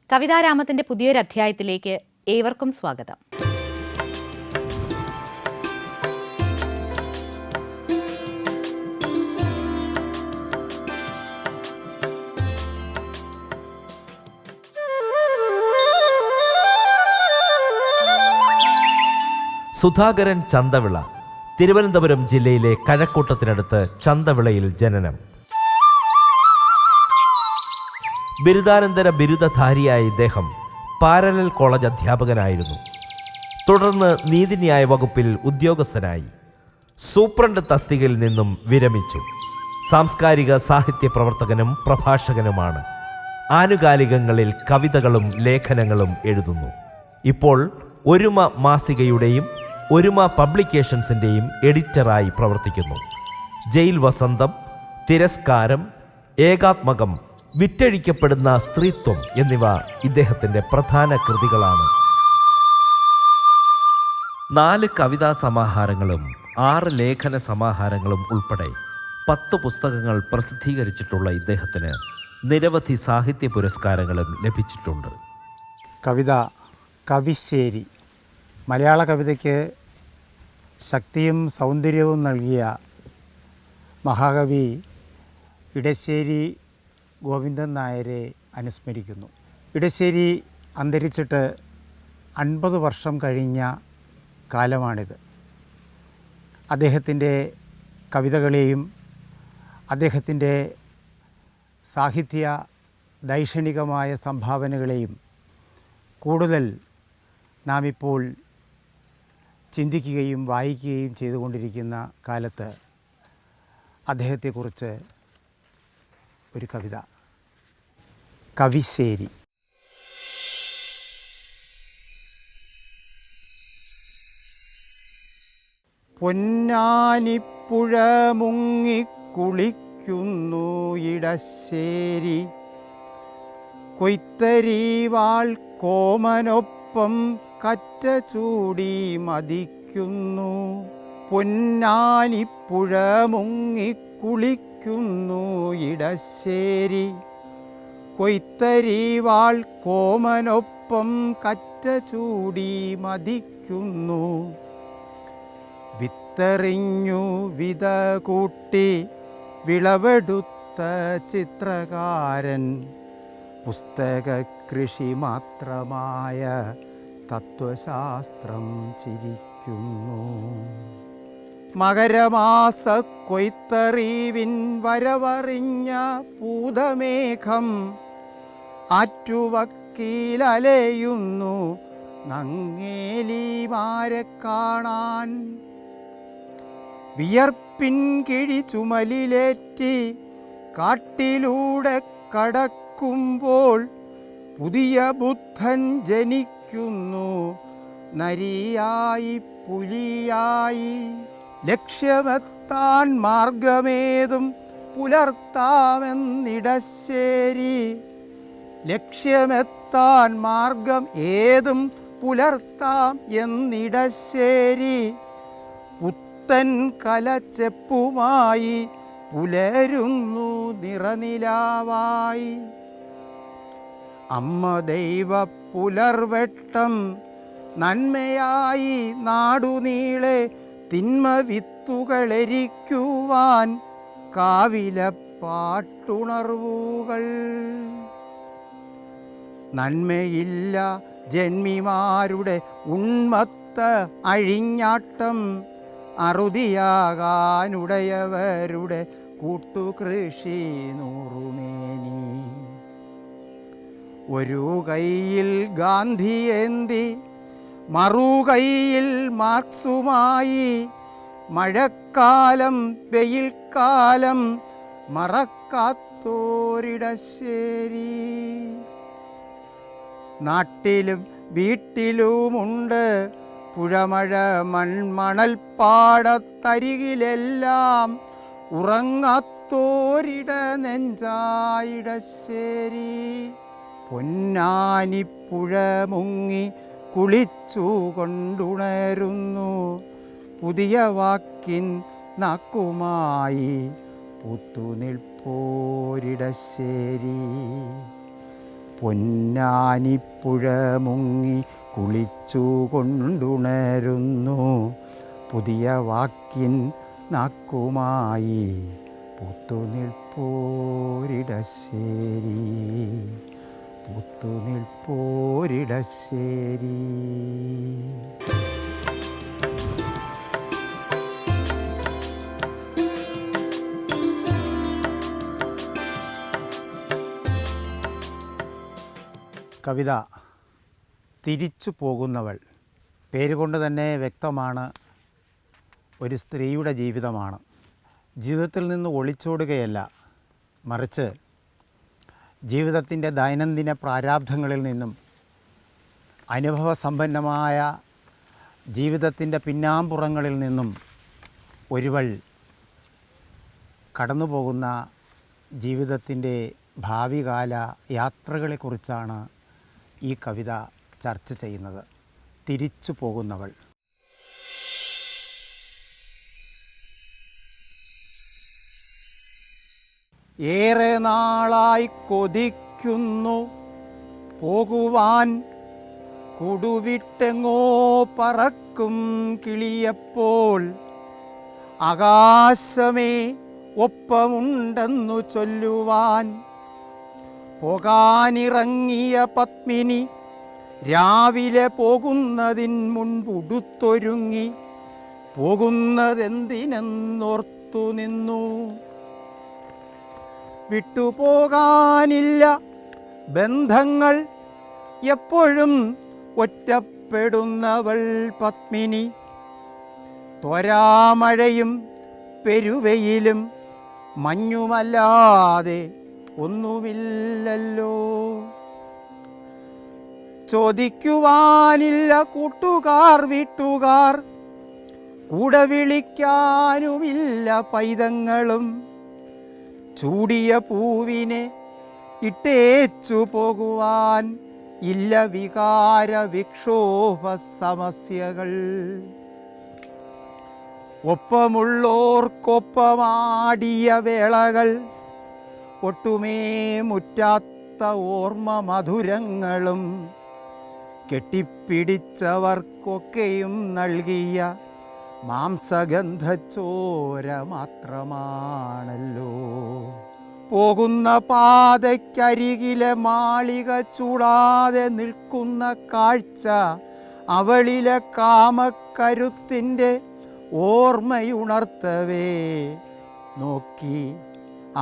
കവിതാരാമത്തിന്റെ പുതിയൊരു അധ്യായത്തിലേക്ക് ഏവർക്കും സ്വാഗതം. സുധാകരൻ ചന്തവിള തിരുവനന്തപുരം ജില്ലയിലെ കഴക്കൂട്ടത്തിനടുത്ത് ചന്തവിളയിൽ ജനനം. ബിരുദാനന്തര ബിരുദധാരിയായ ഇദ്ദേഹം പാരലൽ കോളേജ് അധ്യാപകനായിരുന്നു. തുടർന്ന് നീതിന്യായ വകുപ്പിൽ ഉദ്യോഗസ്ഥനായി. സൂപ്രണ്ട് തസ്തികയിൽ നിന്നും വിരമിച്ചു. സാംസ്കാരിക സാഹിത്യ പ്രവർത്തകനും പ്രഭാഷകനുമാണ്. ആനുകാലികങ്ങളിൽ കവിതകളും ലേഖനങ്ങളും എഴുതുന്നു. ഇപ്പോൾ ഒരുമ മാസികയുടെയും ഒരുമ പബ്ലിക്കേഷൻസിൻ്റെയും എഡിറ്ററായി പ്രവർത്തിക്കുന്നു. ജയിൽ വസന്തം, തിരസ്കാരം, ഏകാത്മകം, വിറ്റഴിക്കപ്പെടുന്ന സ്ത്രീത്വം എന്നിവ ഇദ്ദേഹത്തിൻ്റെ പ്രധാന കൃതികളാണ്. 4 കവിതാ സമാഹാരങ്ങളും 6 ലേഖന സമാഹാരങ്ങളും ഉൾപ്പെടെ 10 പുസ്തകങ്ങൾ പ്രസിദ്ധീകരിച്ചിട്ടുള്ള ഇദ്ദേഹത്തിന് നിരവധി സാഹിത്യ പുരസ്കാരങ്ങളും ലഭിച്ചിട്ടുണ്ട്. കവിത കവിശ്ശേരി മലയാള കവിതയ്ക്ക് ശക്തിയും സൗന്ദര്യവും നൽകിയ മഹാകവി ഇടശ്ശേരി ഗോവിന്ദൻ നായരെ അനുസ്മരിക്കുന്നു. ഇടശ്ശേരി അന്തരിച്ചിട്ട് 50 വർഷം കഴിഞ്ഞ കാലമാണിത്. അദ്ദേഹത്തിൻ്റെ കവിതകളെയും അദ്ദേഹത്തിൻ്റെ സാഹിത്യ ദൈക്ഷണികമായ സംഭാവനകളെയും കൂടുതൽ നാം ഇപ്പോൾ ചിന്തിക്കുകയും വായിക്കുകയും ചെയ്തുകൊണ്ടിരിക്കുന്ന കാലത്ത് അദ്ദേഹത്തെക്കുറിച്ച് ഒരു കവിത. കവിശ്ശേരി. പൊന്നാനിപ്പുഴ മുങ്ങിക്കുളിക്കുന്നു ഇടശ്ശേരി, കൊയ്ത്തരീവാൾ കോമനൊപ്പം കറ്റ ചൂടി മതിക്കുന്നു. പൊന്നാനിപ്പുഴ മുങ്ങിക്കുളിക്കുന്നു ഇടശ്ശേരി, കൊയ്ത്തരീവാൾ കോമനൊപ്പം കറ്റ ചൂടി മതിക്കുന്നു. വിത്തെറിഞ്ഞു വിത കൂട്ടി വിളവെടുത്ത ചിത്രകാരൻ, പുസ്തക കൃഷി മാത്രമായ തത്വശാസ്ത്രം ചിരിക്കുന്നു. മകരമാസ കൊയ്ത്തറിവിൻ വരവറിഞ്ഞ പൂതമേഘം ആറ്റുവക്കീലലയുന്നു നങ്ങേലിമാരെ കാണാൻ. വിയർപ്പിൻ കിഴി ചുമലിലേറ്റി കാട്ടിലൂടെ കടക്കുമ്പോൾ പുതിയ ബുദ്ധൻ ജനിക്കുന്നു നരിയായി പുലിയായി. ലക്ഷ്യമെത്താൻ മാർഗമേതും പുലർത്താമെന്നിടശ്ശേരി, ലക്ഷ്യമെത്താൻ മാർഗം ഏതും പുലർത്താം എന്നിടശ്ശേരി. പുത്തൻ കലച്ചെപ്പുമായി പുലരുന്നു നിറനിലാവായി. അമ്മ ദൈവ പുലർവെട്ടം നന്മയായി നാടുനീളെ തിന്മ വിത്തുകളെരിക്കുവാൻ കാവിലെ പാട്ടുണർവുകൾ. നന്മയില്ല ജന്മിമാരുടെ ഉന്മത്ത അഴിഞ്ഞാട്ടം, അറുതിയാകാനുടയവരുടെ കൂട്ടുകൃഷി നൂറുമേനി. ഒരു കൈയിൽ ഗാന്ധിയേന്തി മറുകൈയിൽ മാർക്സുമായി, മഴക്കാലം വെയിൽക്കാലം മറക്കാത്തോരിടശ്ശേരി. നാട്ടിലും വീട്ടിലുമുണ്ട് പുഴമഴ മൺമണൽപ്പാടത്തരികിലെല്ലാം ഉറങ്ങാത്തോരിട നെഞ്ചായിടശ്ശേരി. പൊന്നാനിപ്പുഴ മുങ്ങി കുളിച്ചു കൊണ്ടുണരുന്നു പുതിയ വാക്കിൻ നാക്കുമായി പൂത്തുനിൽപ്പോരിടശ്ശേരി. പൊന്നാനിപ്പുഴ മുങ്ങി കുളിച്ചു കൊണ്ടുണരുന്നു പുതിയ വാക്കിൻ നാക്കുമായി പൂത്തുനിൽപ്പോരിടശ്ശേരി പൂത്തുനിൽപ്പോരിടശ്ശേരി. കവിത തിരിച്ചു പോകുന്നവൾ. പേരുകൊണ്ട് തന്നെ വ്യക്തമാണ്, ഒരു സ്ത്രീയുടെ ജീവിതമാണ്. ജീവിതത്തിൽ നിന്ന് ഒളിച്ചോടുകയല്ല, മറിച്ച് ജീവിതത്തിൻ്റെ ദൈനംദിന പ്രാരാബ്ധങ്ങളിൽ നിന്നും അനുഭവസമ്പന്നമായ ജീവിതത്തിൻ്റെ പിന്നാമ്പുറങ്ങളിൽ നിന്നും ഒരുവൾ കടന്നു പോകുന്ന ജീവിതത്തിൻ്റെ ഭാവികാല യാത്രകളെക്കുറിച്ചാണ് ഈ കവിത ചർച്ച ചെയ്യുന്നത്. തിരിച്ചു പോകുന്നവൾ. ഏറെ നാളായി കൊതിക്കുന്നു പോകുവാൻ, കൂടുവിട്ടെങ്ങോ പറക്കും കിളിയപ്പോൾ. ആകാശമേ ഒപ്പമുണ്ടെന്നു ചൊല്ലുവാൻ, പോകാനിറങ്ങിയ പത്മിനി രാവിലെ പോകുന്നതിൻ മുൻപുടുത്തൊരുങ്ങി പോകുന്നതെന്തിനെന്നോർത്തു നിന്നു. വിട്ടുപോകാനില്ല ബന്ധങ്ങൾ, എപ്പോഴും ഒറ്റപ്പെടുന്നവൾ പത്മിനി. ത്വരാമഴയും പെരുവെയിലും മഞ്ഞുമല്ലാതെ ഒന്നുമില്ലല്ലോ. ചോദിക്കുവാനില്ല കൂട്ടുകാർ വീട്ടുകാർ, കൂടെ വിളിക്കാനുമില്ല പൈതങ്ങളും. ചൂടിയ പൂവിനെ ഇട്ടേച്ചു പോകുവാൻ ഇല്ല വികാര വിക്ഷോഭ സമസ്യകൾ. ഒപ്പമുള്ളോർക്കൊപ്പമാടിയ വേളകൾ, ഒട്ടുമേ മുറ്റാത്ത ഓർമ്മ മധുരങ്ങളും. കെട്ടിപ്പിടിച്ചവർക്കൊക്കെയും നൽകിയ മാംസഗന്ധച്ചോര മാത്രമാണല്ലോ. പോകുന്ന പാതയ്ക്കരികിലെ മാളിക ചൂടാതെ നിൽക്കുന്ന കാഴ്ച, അവളിലെ കാമക്കരുത്തിൻ്റെ ഓർമ്മയുണർത്തവേ നോക്കി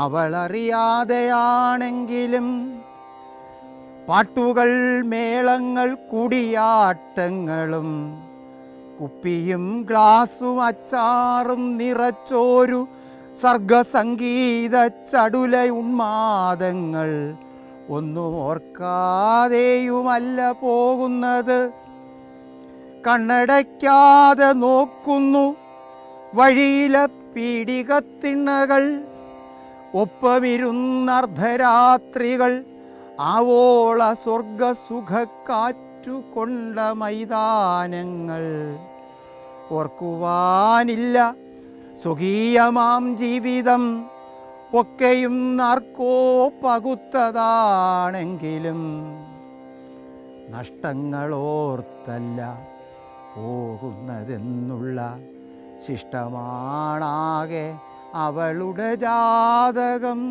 അവളറിയാതെയാണെങ്കിലും. പാട്ടുകൾ, മേളങ്ങൾ, കുടിയാട്ടങ്ങളും കുപ്പിയും ഗ്ലാസും അച്ചാറും നിറച്ചോരു സർഗസംഗീത ചടുല ഉന്മാദങ്ങൾ ഒന്നും ഓർക്കാതെയുമല്ല പോകുന്നത്. കണ്ണടയ്ക്കാതെ നോക്കുന്നു വഴിയിലെ പീഡികത്തിണ്ണകൾ, ഒപ്പമിരുന്നർദ്ധരാത്രികൾ, ആവോള സ്വർഗസുഖക്കാറ്റുകൊണ്ട മൈതാനങ്ങൾ. ഓർക്കുവാനില്ല സ്വകീയമാം ജീവിതം, ഒക്കെയും നാർക്കോ പകുത്തതാണെങ്കിലും. നഷ്ടങ്ങളോർത്തല്ല പോകുന്നതെന്നുള്ള ശിഷ്ടമാണാകെ അവളുടെ ജാതകം.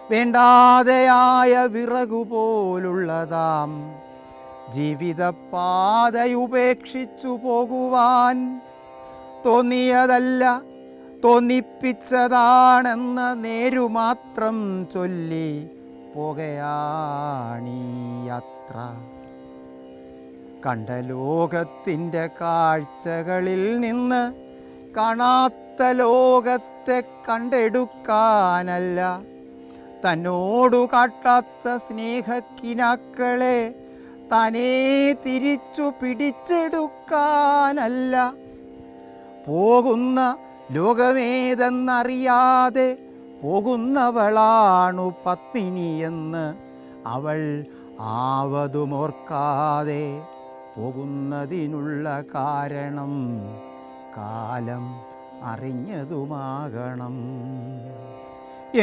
വേണ്ടാതെയായ വിറകുപോലുള്ളതാം ജീവിതപാതയുപേക്ഷിച്ചു പോകുവാൻ തോന്നിയതല്ല, തോന്നിപ്പിച്ചതാണെന്ന നേരുമാത്രം ചൊല്ലി പോകുകയാണീ യാത്ര. കണ്ട ലോകത്തിൻ്റെ കാഴ്ചകളിൽ നിന്ന് കാണാത്ത ലോകത്തെ കണ്ടെടുക്കാനല്ല, തന്നോടു കാട്ടാത്ത സ്നേഹക്കിനാക്കളെ തനേ തിരിച്ചു പിടിച്ചെടുക്കാനല്ല. പോകുന്ന ലോകമേതെന്നറിയാതെ പോകുന്നവളാണു പത്മിനിയെന്ന് അവൾ ആവതുമോർക്കാതെ പോകുന്നതിനുള്ള കാരണം കാലം അറിഞ്ഞതുമാകണം.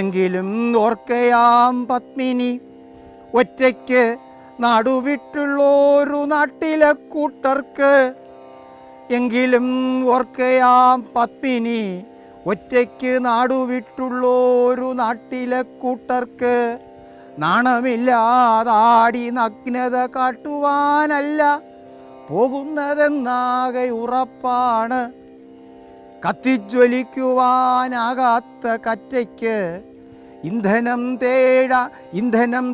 എങ്കിലും ഓർക്കയാം പത്മിനി ഒറ്റയ്ക്ക് നാടുവിട്ടുള്ളൊരു നാട്ടിലെ കൂട്ടർക്ക്. എങ്കിലും ഓർക്കയാം പത്മിനി ഒറ്റയ്ക്ക് നാടുവിട്ടുള്ളൊരു നാട്ടിലെ കൂട്ടർക്ക്. നാണമില്ലാതാടി നഗ്നത കാട്ടുവാനല്ല പോകുന്നതെന്നാകെ ഉറപ്പാണ്. കത്തിജ്വലിക്കുവാനാകാത്ത കറ്റയ്ക്ക് ഇന്ധനം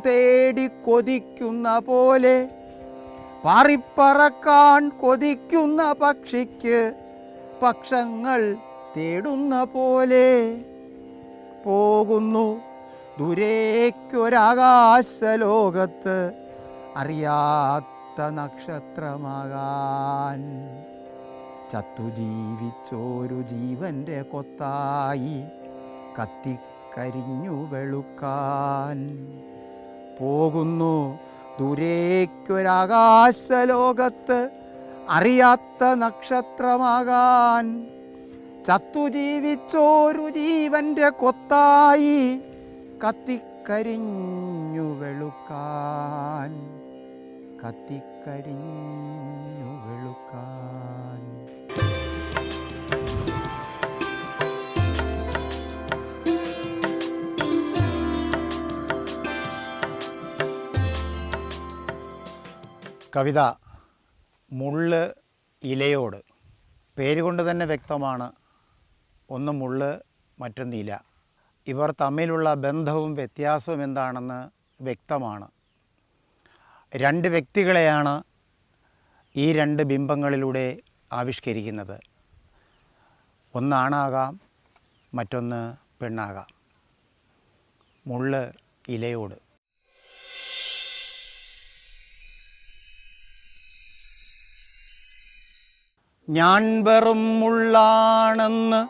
തേടി കൊതിക്കുന്ന പോലെ, പാറിപ്പറക്കാൻ കൊതിക്കുന്ന പക്ഷിക്ക് പക്ഷങ്ങൾ തേടുന്ന പോലെ പോകുന്നു ദൂരേക്കൊരാകാശലോകത്ത് അറിയാത്ത നക്ഷത്രമാകാൻ. ചത്തു ജീവിച്ചോരു ജീവൻ്റെ കൊത്തായി കത്തിക്കരിഞ്ഞു വെളുക്കാൻ. പോകുന്നു ദൂരേക്കൊരാകാശലോകത്ത് അറിയാത്ത നക്ഷത്രമാകാൻ. ചത്തു ജീവിച്ചോരു ജീവൻ്റെ കൊത്തായി കത്തിക്കരിഞ്ഞു വെളുക്കാൻ. കത്തിക്കരിഞ്ഞു വെളുക്കാൻ. കവിത മുള്ള് ഇലയോട്. പേരുകൊണ്ട് തന്നെ വ്യക്തമാണ്, ഒന്ന് മുള്ള് മറ്റൊന്ന് ഇല. ഇവർ തമ്മിലുള്ള ബന്ധവും വ്യത്യാസവും എന്താണെന്ന് വ്യക്തമാണ്. രണ്ട് വ്യക്തികളെയാണ് ഈ രണ്ട് ബിംബങ്ങളിലൂടെ ആവിഷ്കരിക്കുന്നത്. ഒന്ന് ആണാകാം, മറ്റൊന്ന് പെണ്ണാകാം. മുള്ള് ഇലയോട്. ഞാൻ വെറും മുള്ളാണെന്ന്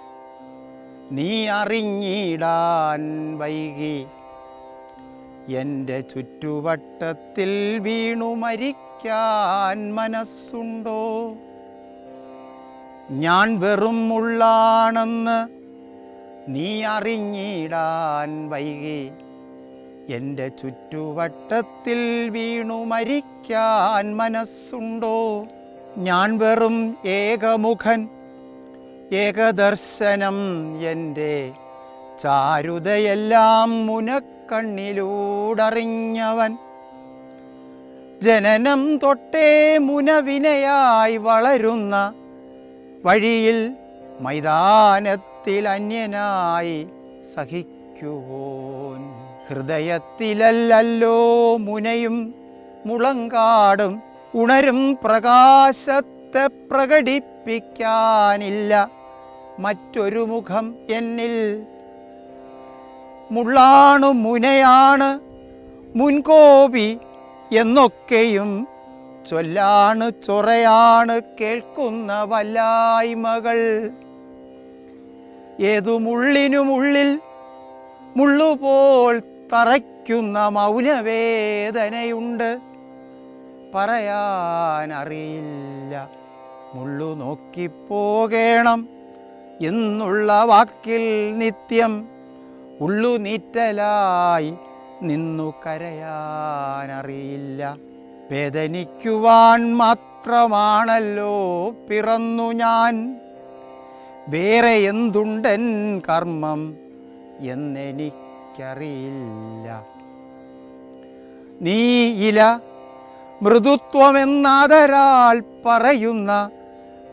നീ അറിഞ്ഞിടാൻ വൈകി, എൻ്റെ ചുറ്റുവട്ടത്തിൽ വീണു മരിക്കാൻ മനസ്സുണ്ടോ? ഞാൻ വെറും മുള്ളാണെന്ന് നീ അറിഞ്ഞിടാൻ വൈകി, എൻ്റെ ചുറ്റുവട്ടത്തിൽ വീണു മരിക്കാൻ മനസ്സുണ്ടോ? ഞാൻ വെറും ഏകമുഖൻ, ഏകദർശനം, എൻ്റെ ചാരുതയെല്ലാം മുനക്കണ്ണിലൂടറിഞ്ഞവൻ. ജനനം തൊട്ടേ മുനവിനയായി വളരുന്ന വഴിയിൽ മൈതാനത്തിൽ അന്യനായി സഹിക്കുവോൻ. ഹൃദയത്തിലല്ലോ മുനയും മുളങ്കാടും, ഉണരും പ്രകാശത്തെ പ്രകടിപ്പിക്കാനില്ല മറ്റൊരു മുഖം എന്നിൽ. മുള്ളാണു മുനയാണ് മുൻകോപി എന്നൊക്കെയും ചൊല്ലാണ് ചൊറയാണ് കേൾക്കുന്ന വല്ലായ്മകൾ. ഏതു മുള്ളിനുമുള്ളിൽ മുള്ളുപോൽ തറയ്ക്കുന്ന മൗനവേദനയുണ്ട്, പറയാനറിയില്ല. മുള്ളു നോക്കിപ്പോകേണം എന്നുള്ള വാക്കിൽ നിത്യം ഉള്ളുനീറ്റലായി നിന്നു കരയാനറിയില്ല. വേദനിക്കുവാൻ മാത്രമാണല്ലോ പിറന്നു ഞാൻ, വേറെ എന്തുണ്ടൻ കർമ്മം എന്നെനിക്കറിയില്ല. നീ ഇല മൃദുത്വമെന്നാദരാൽ പറയുന്ന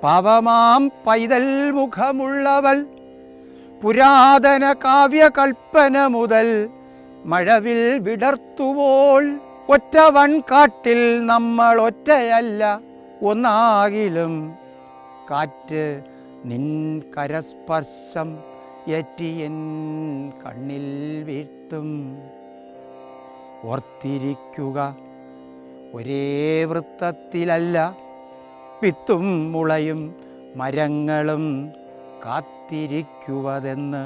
പാവമാം പൈതൽ മുഖമുള്ളവൾ, പുരാതന കാവ്യകൽപ്പന മുതൽ മഴവിൽ വിടർത്തുവോൾ. ഒറ്റ വൻകാട്ടിൽ നമ്മൾ ഒറ്റയല്ല ഒന്നാകിലും, കാറ്റ് നിൻ കരസ്പർശം ഏറ്റിയൻ കണ്ണിൽ വീഴ്ത്തും. ഓർത്തിരിക്കുക, ഒരേ വൃത്തത്തിലല്ല വിത്തും മുളയും മരങ്ങളും കാത്തിരിക്കുവതെന്ന്.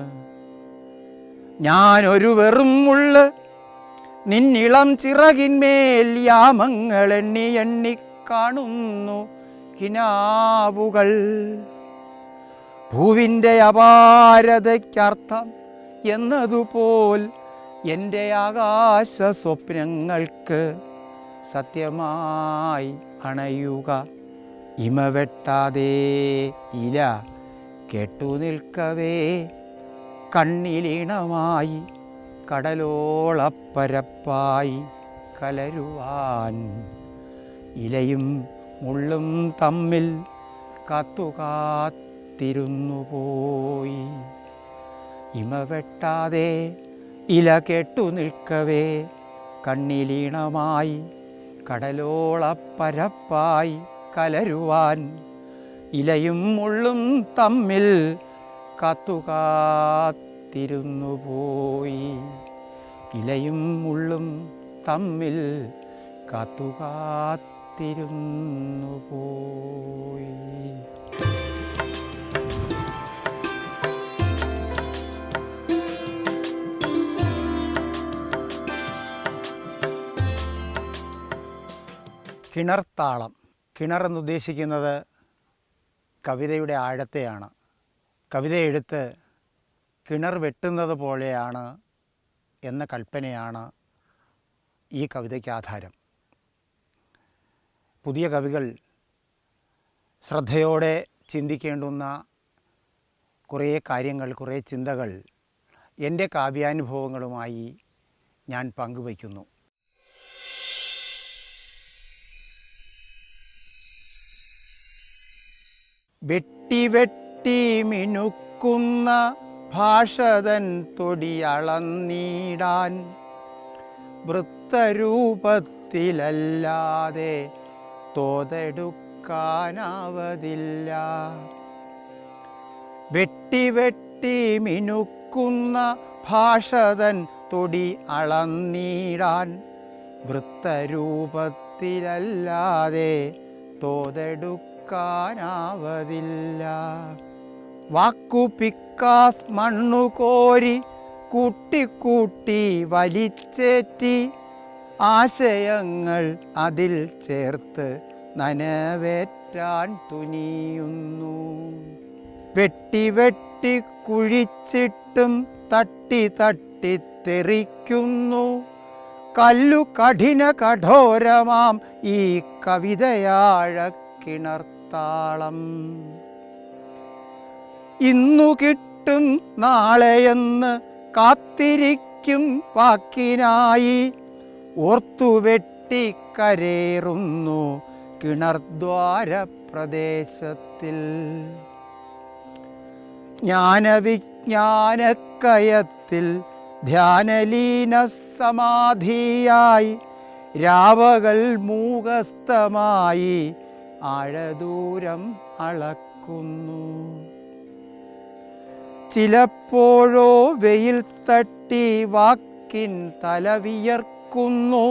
ഞാനൊരു വെറും മുള്ള്, നിന്നിളം ചിറകിന്മേൽ യാമങ്ങൾ എണ്ണി എണ്ണി കാണുന്നു കിനാവുകൾ. ഭൂവിൻ്റെ അപാരതയ്ക്കർത്ഥം എന്നതുപോൽ എൻ്റെ ആകാശ സ്വപ്നങ്ങൾക്ക് സത്യമായി അണയുക. ഇമ വെട്ടാതെ ഇല കേട്ടു നിൽക്കവേ കണ്ണിലീണമായി കടലോളപ്പരപ്പായി കലരുവാൻ ഇലയും മുള്ളും തമ്മിൽ കാത്തുകാത്തിരുന്നു പോയി. ഇമ വെട്ടാതെ ഇല കേട്ടു നിൽക്കവേ കണ്ണിലീണമായി കടലോളപ്പരപ്പായി കലരുവാൻ ഇലയും മുള്ളും തമ്മിൽ കാത്തുകാത്തിരുന്നു പോയി. ഇലയും മുള്ളും തമ്മിൽ കാത്തുകാത്തിരുന്നു പോയി. കിണർത്താളം. കിണർ എന്നുദ്ദേശിക്കുന്നത് കവിതയുടെ ആഴത്തെയാണ്. കവിത എഴുത്ത് കിണർ വെട്ടുന്നത് പോലെയാണ് എന്ന കൽപ്പനയാണ് ഈ കവിതയ്ക്ക് ആധാരം. പുതിയ കവികൾ ശ്രദ്ധയോടെ ചിന്തിക്കേണ്ടുന്ന കുറേ കാര്യങ്ങൾ, കുറേ ചിന്തകൾ എൻ്റെ കാവ്യാനുഭവങ്ങളുമായി ഞാൻ പങ്കുവയ്ക്കുന്നു. വെട്ടി വെട്ടി മിനുക്കുന്ന ഭാഷതൻ തൊടിയളന്നീടാൻ വൃത്തരൂപത്തിലല്ലാതെ തോതെടുക്കാനാവതില്ല. വെട്ടി വെട്ടി മിനുക്കുന്ന ഭാഷതൻ തൊടി അളന്നീടാൻ വൃത്തരൂപത്തിലല്ലാതെ തോതെടുക്കാനാവതില്ല. വാക്കു പിക്കാസ് മണ്ണു കോരി കൂട്ടിക്കൂട്ടി വലിച്ചേറ്റി ആശയങ്ങൾ അതിൽ ചേർത്ത് നനവേറ്റാൻ തുനിയുന്നു. വെട്ടി വെട്ടി കുഴിച്ചിട്ടും തട്ടി തട്ടി തെറിക്കുന്നു കല്ലു കഠിന കഠോരമാം ഈ കവിതയാഴ കിണർത്താളം. ഇന്നു കിട്ടും നാളെയെന്ന് കാത്തിരിക്കും വാക്കിനായി ഓർത്തുവെട്ടി കരേറുന്നു കിണർദ്വാര പ്രദേശത്തിൽ. ജ്ഞാനവിജ്ഞാനക്കയത്തിൽ ധ്യാനലീന സമാധിയായി രാവകൾ മൂകസ്ഥമായി ആഴദൂരം അളക്കുന്നു. ചിലപ്പോഴോ വെയിൽ തട്ടി വാക്കിൻ തലവിയർക്കുന്നു,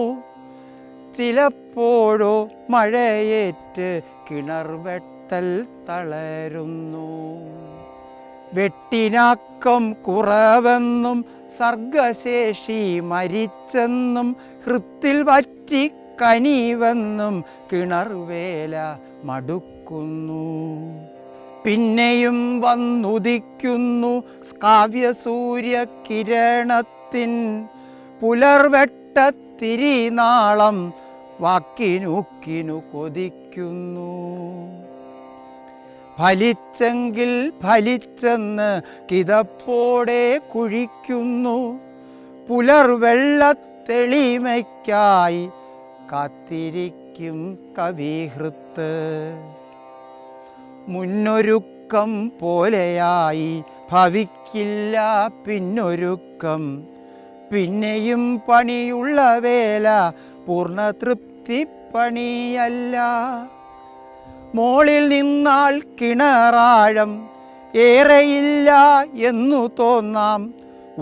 ചിലപ്പോഴോ മഴയേറ്റ് കിണർവെട്ടൽ തളരുന്നു. വെട്ടിനാക്കം കുറവെന്നും സർഗശേഷി മരിച്ചെന്നും ഹൃത്തിൽ വറ്റി കനിവെന്നും കിണർവേല മടുക്കുന്നു. പിന്നെയും വന്നുദിക്കുന്നു കാവ്യസൂര്യകിരണത്തിൻ പുലർവെട്ടത്തിരിനാളം വാക്കിനുക്കിനു കൊതിക്കുന്നു. ഫലിച്ചെങ്കിൽ ഫലിച്ചെന്ന് കിതപ്പോടെ കുഴിക്കുന്നു, പുലർവെള്ളത്തെളിമയ്ക്കായി കാത്തിരിക്കും കവിഹൃത്ത്. മുന്നൊരുക്കം പോലെയായി ഭവിക്കില്ല പിന്നൊരുക്കം, പിന്നെയും പണിയുള്ള വേല പൂർണ്ണതൃപ്തി പണിയല്ല. മോളിൽ നിന്നാൽ കിണറാഴം ഏറെയില്ല എന്നു തോന്നാം,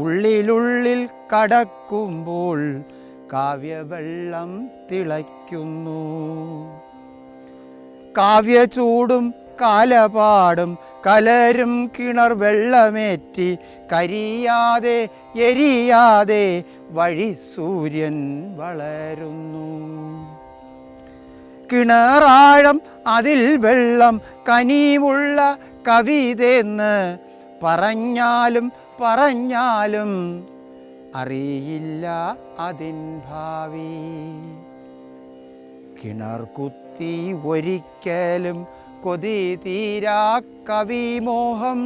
ഉള്ളിലുള്ളിൽ കടക്കുമ്പോൾ കാവ്യവെള്ളം തിളയ്ക്കുന്നു. കാവ്യചൂടും കാലപാടും കലരും കിണർ വെള്ളമേറ്റി കരിയാതെ എരിയാതെ വഴി സൂര്യൻ വളരുന്നു. കിണറാഴം അതിൽ വെള്ളം കനിവുള്ള കവിതയെന്ന് പറഞ്ഞാലും പറഞ്ഞാലും അറിയില്ല അതിൻ ഭാവി. കിണർ കുത്തി ഒരിക്കലും കൊതി തീരാ കവിമോഹം.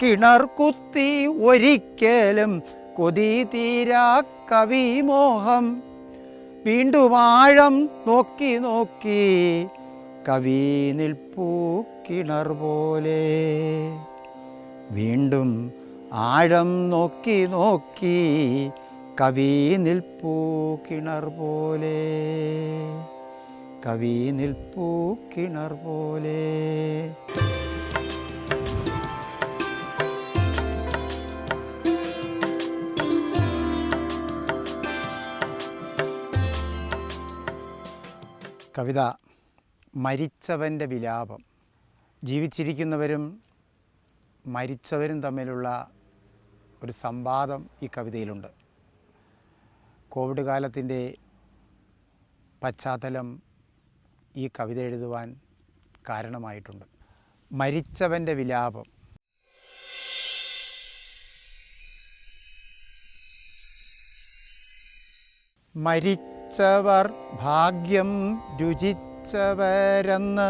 കിണർ കുത്തി ഒരിക്കലും കൊതി തീരാ കവിമോഹം. വീണ്ടും ആഴം നോക്കി നോക്കി കവി നിൽപ്പൂ കിണർ പോലെ. വീണ്ടും ആഴം നോക്കി നോക്കി കവി നിൽപ്പൂ കിണർ പോലെ. കവി നിൽപ്പൂ കിണർ പോലെ. കവിത മരിച്ചവൻ്റെ വിലാപം. ജീവിച്ചിരിക്കുന്നവരും മരിച്ചവരും തമ്മിലുള്ള ഒരു സംവാദം ഈ കവിതയിലുണ്ട്. കോവിഡ് കാലത്തിൻ്റെ പശ്ചാത്തലം ഈ കവിത എഴുതുവാൻ കാരണമായിട്ടുണ്ട്. മരിച്ചവൻ്റെ വിലാപം. മരിച്ചവർ ഭാഗ്യം രുചിച്ചവരെന്ന്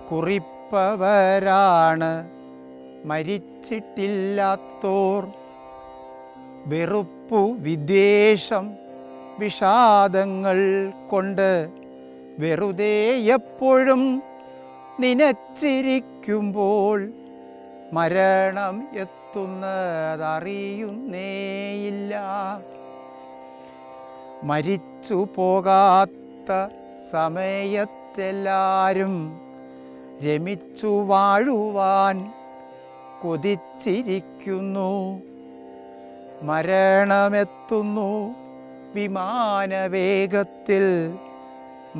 കുറിപ്പവരാണ് മരിച്ചിട്ടില്ലാത്തോർ. വെറുപ്പു വിദ്വേഷം വിഷാദങ്ങൾ കൊണ്ട് വെറുതെ എപ്പോഴും നനച്ചിരിക്കുമ്പോൾ മരണം എത്തുന്നതറിയുന്നേയില്ല. മരിച്ചു പോകാത്ത സമയത്തെല്ലാരും രമിച്ചു വാഴുവാൻ കൊതിച്ചിരിക്കുന്നു. മരണമെത്തുന്നു വിമാനവേഗത്തിൽ,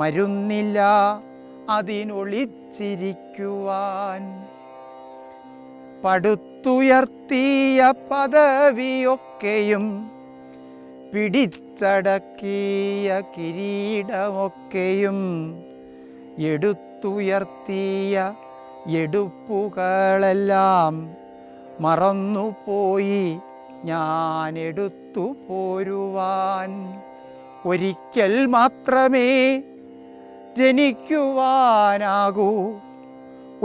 മരുന്നില്ല അതിനൊളിച്ചിരിക്കുവാൻ. പടുത്തുയർത്തിയ പദവിയൊക്കെയും പിടിച്ചടക്കിയ കിരീടമൊക്കെയും എടുത്തുയർത്തിയ എടുപ്പുകളെല്ലാം മറന്നുപോയി ഞാൻ എടുത്തു പോരുവാൻ. ഒരിക്കൽ മാത്രമേ ജനിക്കുവാനാകൂ,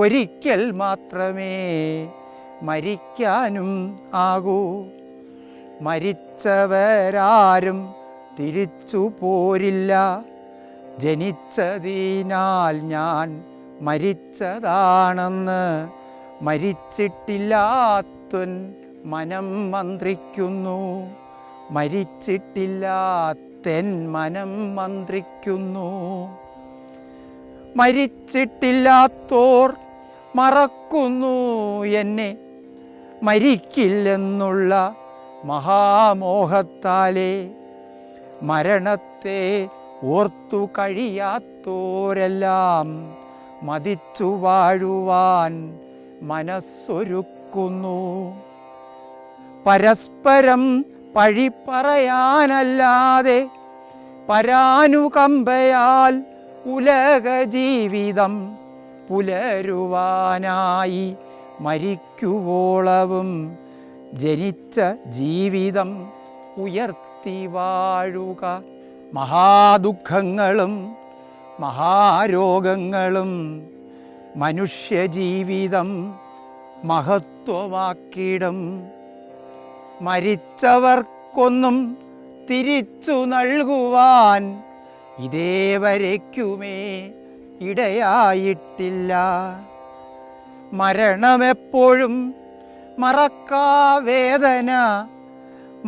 ഒരിക്കൽ മാത്രമേ മരിക്കാനും ആകൂ. മരിച്ചവരാരും തിരിച്ചു പോരില്ല, ജനിച്ചതിനാൽ ഞാൻ മരിച്ചതാണെന്ന് മരിച്ചിട്ടില്ലാത്തൻ മനം മന്ത്രിക്കുന്നു. മരിച്ചിട്ടില്ലാത്തൻ മനം മന്ത്രിക്കുന്നു. മരിച്ചിട്ടില്ലാത്തോർ മറക്കുന്നു എന്നെ മരിക്കില്ലെന്നുള്ള മഹാമോഹത്താലേ. മരണത്തെ ഓർത്തു കഴിയാത്തോരെല്ലാം മതിച്ചു വാഴുവാൻ മനസ്സൊരുക്കുന്നു. പരസ്പരം പഴി പറയാനല്ലാതെ പരാനുകമ്പയാൽ ഉലക ജീവിതം പുലരുവാനായി മരിക്കുവോളവും ജനിച്ച ജീവിതം ഉയർത്തി വാഴുക. മഹാദുഃഖങ്ങളും മഹാരോഗങ്ങളും മനുഷ്യജീവിതം മഹത്വമാക്കിടും. മരിച്ചവർക്കൊന്നും തിരിച്ചു നൽകുവാൻ ഇതേവരയ്ക്കുമേ ഇടയായിട്ടില്ല. മരണമെപ്പോഴും മറക്കാവേദന,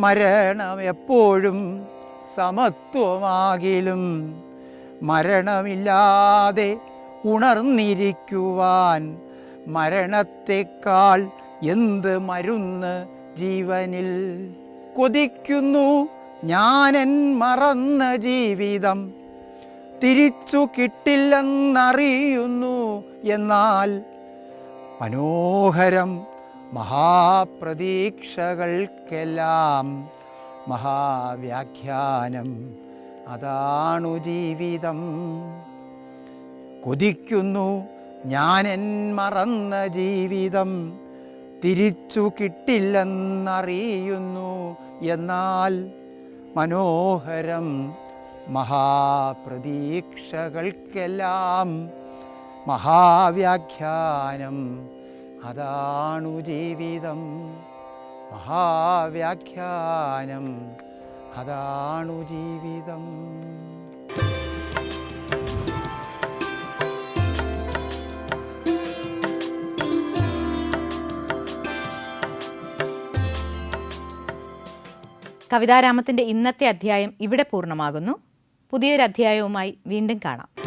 മരണമെപ്പോഴും സമത്വമാകിലും മരണമില്ലാതെ ഉണർന്നിരിക്കുവാൻ മരണത്തെക്കാൾ എന്ത് മരുന്ന് ജീവനിൽ. കൊതിക്കുന്നു ഞാനെൻ മറന്ന ജീവിതം, തിരിച്ചു കിട്ടില്ലെന്നറിയുന്നു. എന്നാൽ മനോഹരം മഹാപ്രതീക്ഷകൾക്കെല്ലാം മഹാവ്യാഖ്യാനം അതാണു ജീവിതം. കൊതിക്കുന്നു ഞാനെൻ മറന്ന ജീവിതം, തിരിച്ചു കിട്ടില്ലെന്നറിയുന്നു. എന്നാൽ മനോഹരം മഹാപ്രതീക്ഷകൾക്കെല്ലാം മഹാവ്യാഖ്യാനം അതാണു ജീവിതം. മഹാവ്യാഖ്യാനം അതാണു ജീവിതം. കവിതാരാമത്തിന്റെ ഇന്നത്തെ അധ്യായം ഇവിടെ പൂർണ്ണമാകുന്നു. പുതിയൊരു അധ്യായവുമായി വീണ്ടും കാണാം.